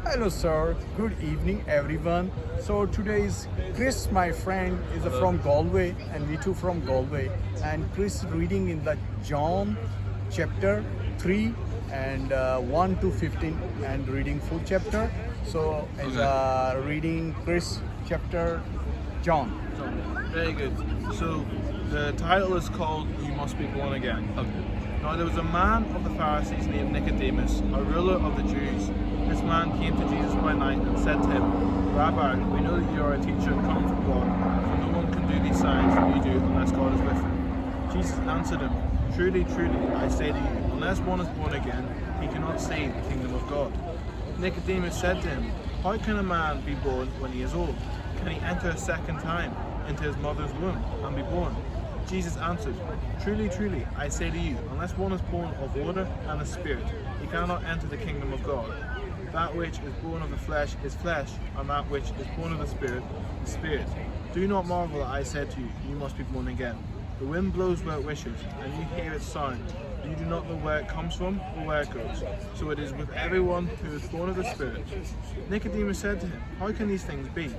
Hello, sir. Good evening, everyone. So today is Chris, my friend, is from Galway, and we too from Galway. And Chris reading in the John chapter 3 and 1 to 15, and reading full chapter. So is reading Chris chapter John. Very good. So the title is called "You Must Be Born Again." Now there was a man of the Pharisees named Nicodemus, a ruler of the Jews. This man came to Jesus by night and said to him, "Rabbi, we know that you are a teacher come from God, for no one can do these signs that you do unless God is with him." Jesus answered him, "Truly, truly, I say to you, unless one is born again, he cannot see the kingdom of God." Nicodemus said to him, "How can a man be born when he is old? Can he enter a second time into his mother's womb and be born?" Jesus answered, "Truly, truly, I say to you, unless one is born of water and the Spirit, he cannot enter the kingdom of God. That which is born of the flesh is flesh, and that which is born of the Spirit is spirit. Do not marvel that I said to you, you must be born again. The wind blows where it wishes, and you hear its sound. You do not know where it comes from or where it goes. So it is with everyone who is born of the Spirit." Nicodemus said to him, "How can these things be?"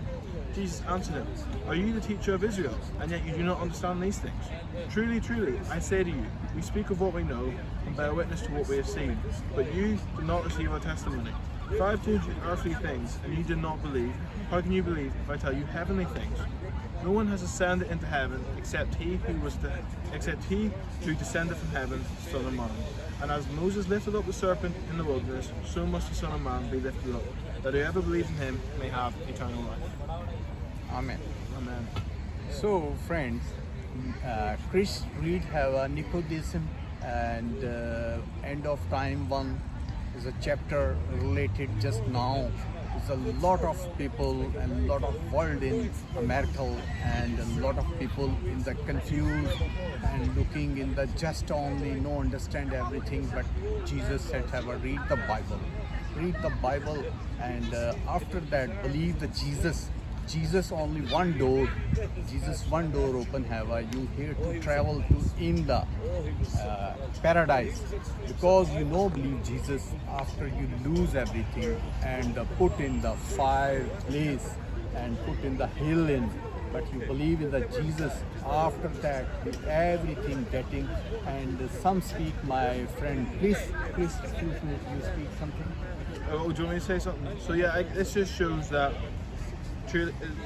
Jesus answered him, "Are you the teacher of Israel, and yet you do not understand these things? Truly, truly, I say to you, we speak of what we know and bear witness to what we have seen, but you do not receive our testimony. If I have told you earthly things and you did not believe, how can you believe if I tell you heavenly things? No one has ascended into heaven except he who descended from heaven, the Son of Man. And as Moses lifted up the serpent in the wilderness, so must the Son of Man be lifted up, that whoever believes in him may have eternal life." Amen. Amen. So, friends, Chris Reed have a Nicodemus, and end of time one is a chapter related just now. There's a lot of people and a lot of world in America, and a lot of people in the confused and looking in the just only no understand everything. But Jesus said, "Have a read the Bible, and after that believe the Jesus." Jesus only one door. Jesus one door open. Have you here to travel to in the paradise, because you know believe Jesus after you lose everything and put in the fire place and put in the hill in, but you believe in the Jesus after that with everything getting. And some speak, my friend, please excuse me, you speak something. Oh, do you want me to say something? So yeah, this just shows that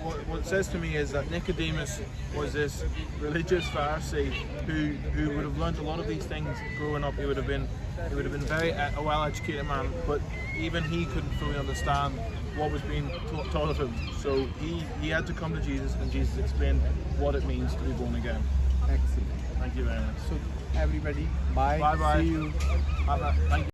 what it says to me is that Nicodemus was this religious Pharisee who would have learned a lot of these things growing up. He would have been very a well-educated man, but even he couldn't fully understand what was being taught of him. So he had to come to Jesus, and Jesus explained what it means to be born again. Excellent. Thank you very much. So everybody, bye. Bye bye. See you. Thank you.